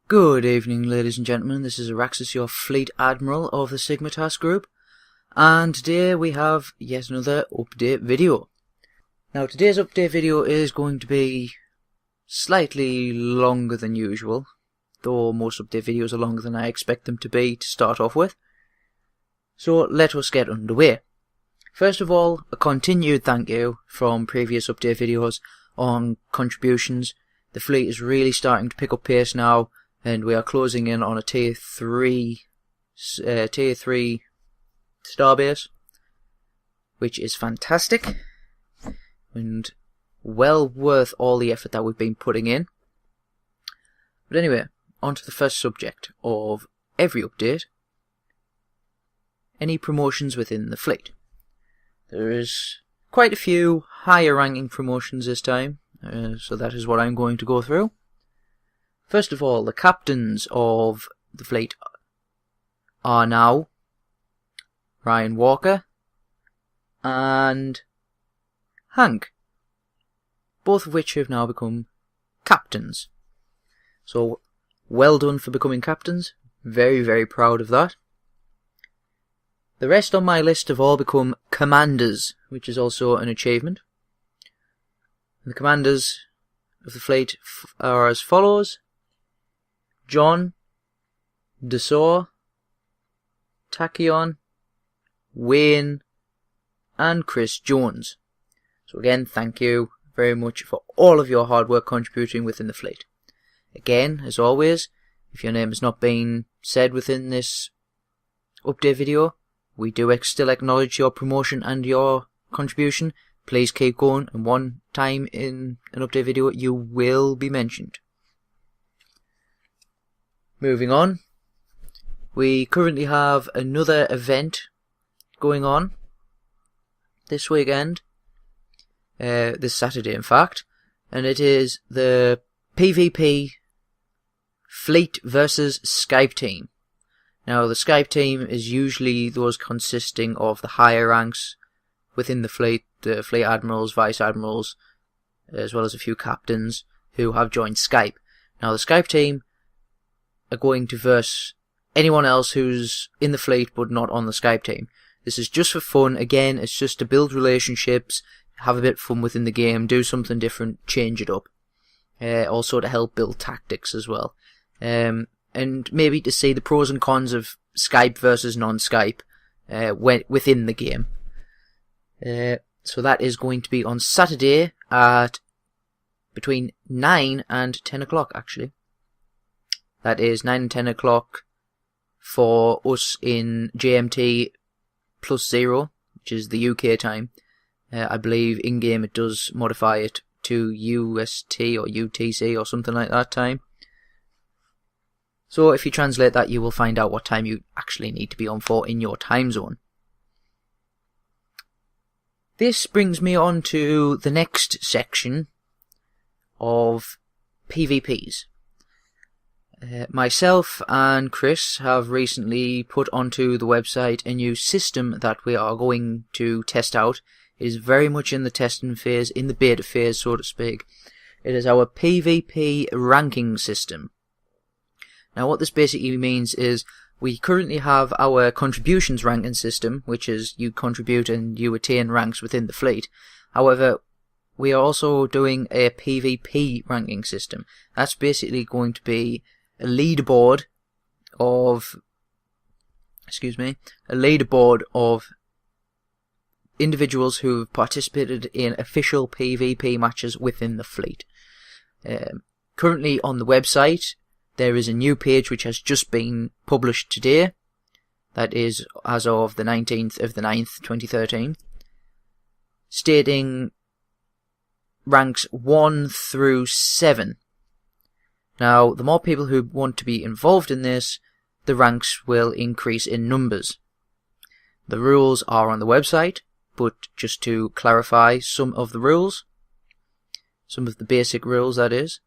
Good evening, ladies and gentlemen. This is Araxis, your Fleet Admiral of the Sigma Task Group, and today we have yet another update video. Now, today's update video is going to be slightly longer than usual, though most update videos are longer than I expect them to be to start off with. So let us get underway. First of all, a continued thank you from previous update videos on contributions. The fleet is really starting to pick up pace now, and we are closing in on a tier 3 starbase, which is fantastic and well worth all the effort that we've been putting in. But anyway, on to the first subject of every update: any promotions within the fleet. There is quite a few higher ranking promotions this time, so that is what I'm going to go through. First of all, the captains of the fleet are now Ryan Walker and Hank, both of which have now become captains. So, well done for becoming captains. Very, very proud of that. The rest on my list have all become commanders, which is also an achievement. The commanders of the fleet are as follows: John, Desor, Tachyon, Wayne, and Chris Jones. So again, thank you very much for all of your hard work contributing within the fleet. Again, as always, if your name has not been said within this update video, we do still acknowledge your promotion and your contribution. Please keep going, and one time in an update video you will be mentioned. Moving on, we currently have another event going on this weekend, this Saturday in fact, and it is the PvP Fleet versus Skype team. Now, the Skype team is usually those consisting of the higher ranks within the fleet admirals, vice admirals, as well as a few captains who have joined Skype. Now, the Skype team are going to verse anyone else who's in the fleet but not on the Skype team. This is just for fun. Again, it's just to build relationships, have a bit of fun within the game, do something different, change it up. Also to help build tactics as well. And maybe to see the pros and cons of Skype versus non-Skype within the game. So that is going to be on Saturday at between 9 and 10 o'clock actually. That is 9 and 10 o'clock for us in GMT +0, which is the UK time. I believe in-game it does modify it to UST or UTC or something like that time. So if you translate that, you will find out what time you actually need to be on for in your time zone. This brings me on to the next section of PvPs. Myself and Chris have recently put onto the website a new system that we are going to test out. It is very much in the testing phase, in the beta phase, so to speak. It is our PvP ranking system. Now, what this basically means is we currently have our contributions ranking system, which is you contribute and you attain ranks within the fleet. However, we are also doing a PvP ranking system. That's basically going to be a leaderboard of individuals who have participated in official PvP matches within the fleet. Currently on the website, there is a new page which has just been published today. That is as of the 19th of the 9th, 2013, stating ranks 1 through 7. Now, the more people who want to be involved in this, the ranks will increase in numbers. The rules are on the website, but just to clarify some of the rules, some of the basic rules that is,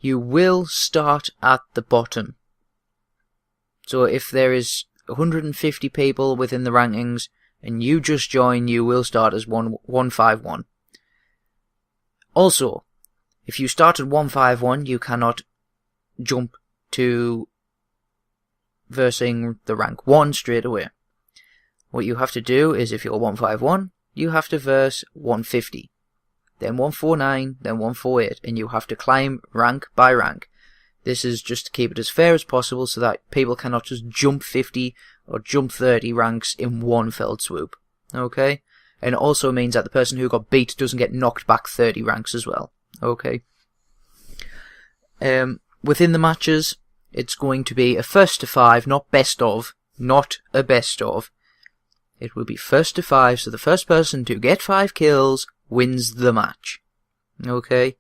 you will start at the bottom. So if there is 150 people within the rankings and you just join, you will start as 151. Also, if you start at 151, you cannot jump to versing the rank 1 straight away. What you have to do is, if you're 151, you have to verse 150, then 149, then 148, and you have to climb rank by rank. This is just to keep it as fair as possible so that people cannot just jump 50 or jump 30 ranks in one fell swoop. Okay? And it also means that the person who got beat doesn't get knocked back 30 ranks as well. Okay? Within the matches, it's going to be a first to 5, not best of, not a best of. It will be first to 5, so the first person to get 5 kills wins the match. Okay?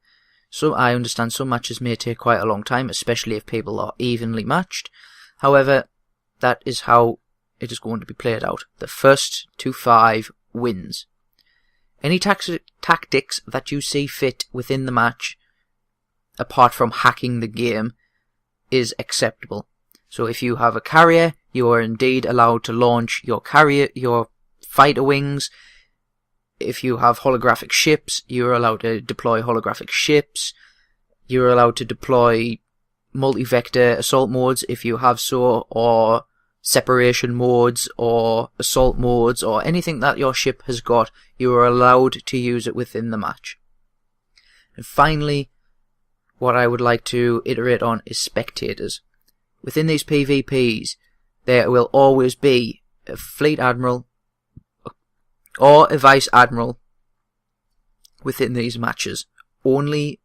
So I understand some matches may take quite a long time, especially if people are evenly matched. However, that is how it is going to be played out. The first to 5 wins. Any tactics that you see fit within the match, apart from hacking the game, is acceptable. So if you have a carrier, you are indeed allowed to launch your fighter wings. If you have holographic ships, you're allowed to deploy holographic ships. You're allowed to deploy multi-vector assault modes if you have so, or separation modes, or assault modes, or anything that your ship has got, you are allowed to use it within the match. And finally, what I would like to iterate on is spectators. Within these PvPs, there will always be a fleet admiral or a vice admiral within these matches. Only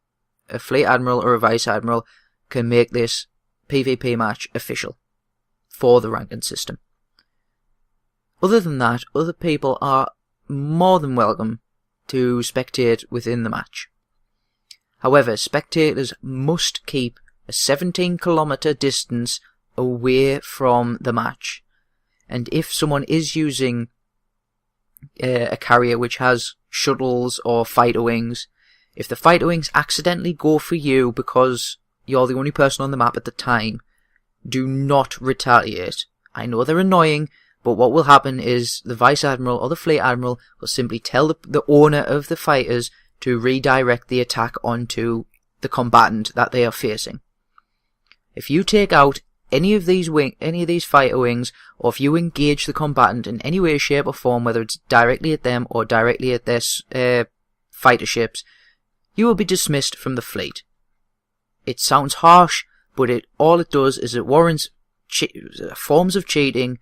a fleet admiral or a vice admiral can make this PvP match official for the ranking system. Other than that, other people are more than welcome to spectate within the match. However, spectators must keep a 17-kilometer distance away from the match. And if someone is using a carrier which has shuttles or fighter wings, if the fighter wings accidentally go for you because you're the only person on the map at the time, do not retaliate. I know they're annoying, but what will happen is the Vice Admiral or the Fleet Admiral will simply tell the owner of the fighters to redirect the attack onto the combatant that they are facing. If you take out any of these fighter wings, or if you engage the combatant in any way, shape or form, whether it's directly at them or directly at their fighter ships, you will be dismissed from the fleet. It sounds harsh, but all it does is it warrants forms of cheating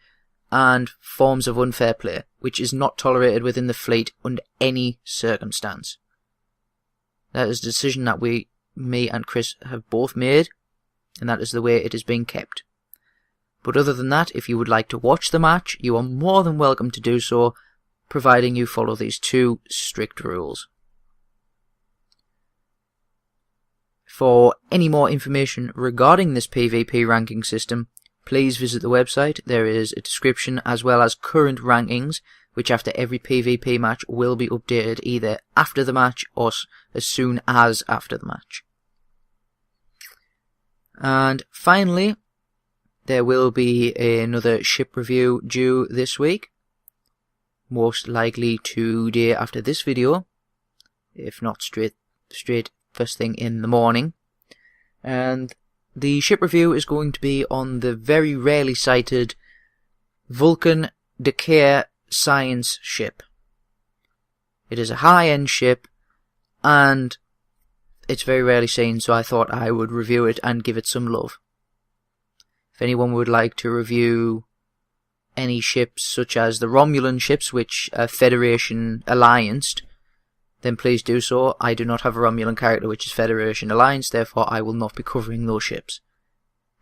and forms of unfair play, which is not tolerated within the fleet under any circumstance. That is a decision that me and Chris have both made, and that is the way it is being kept. But other than that, if you would like to watch the match, you are more than welcome to do so, providing you follow these 2 strict rules. For any more information regarding this PvP ranking system, please visit the website. There is a description as well as current rankings, which after every PvP match will be updated either after the match or as soon as after the match. And finally, there will be another ship review due this week, most likely today after this video, if not straight first thing in the morning. And the ship review is going to be on the very rarely sighted Vulcan Decay science ship. It is a high-end ship, and it's very rarely seen, so I thought I would review it and give it some love. If anyone would like to review any ships such as the Romulan ships, which are Federation allianced, then please do so. I do not have a Romulan character which is Federation alliance, therefore I will not be covering those ships.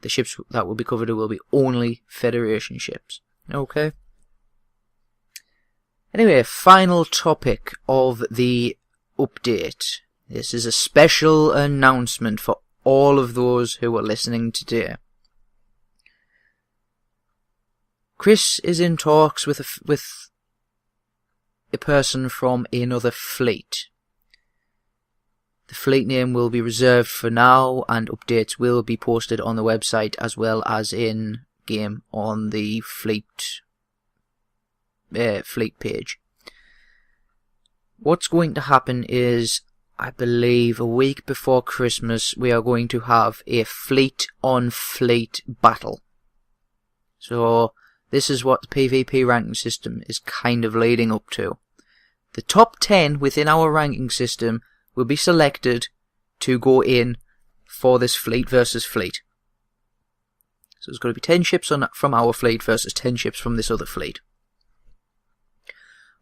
The ships that will be covered will be only Federation ships. Okay? Anyway, final topic of the update. This is a special announcement for all of those who are listening today. Chris is in talks with a person from another fleet. The fleet name will be reserved for now, and updates will be posted on the website as well as in game on the fleet page. What's going to happen is I believe a week before Christmas, we are going to have a fleet-on-fleet battle. So this is what the PvP ranking system is kind of leading up to. The top 10 within our ranking system will be selected to go in for this fleet versus fleet. So there's going to be 10 ships from our fleet versus 10 ships from this other fleet.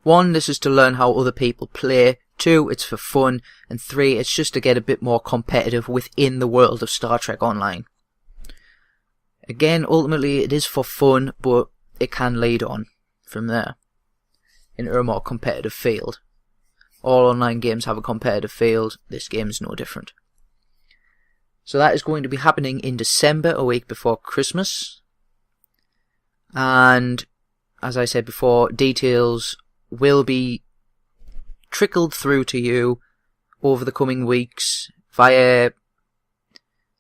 1, this is to learn how other people play. 2, it's for fun. And 3, it's just to get a bit more competitive within the world of Star Trek Online. Again, ultimately it is for fun, but it can lead on from there into a more competitive field. All online games have a competitive field. This game is no different. So that is going to be happening in December, a week before Christmas. And as I said before, details will be trickled through to you over the coming weeks via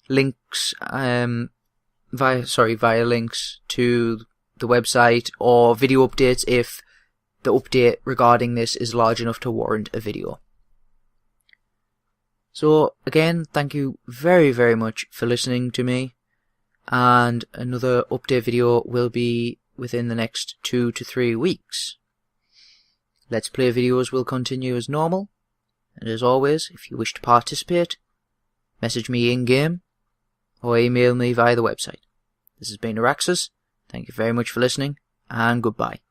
links, via links to the website or video updates if the update regarding this is large enough to warrant a video. So again, thank you very, very much for listening to me, and another update video will be within the next 2 to 3 weeks. Let's Play videos will continue as normal, and as always, if you wish to participate, message me in-game or email me via the website. This has been Araxis. Thank you very much for listening, and goodbye.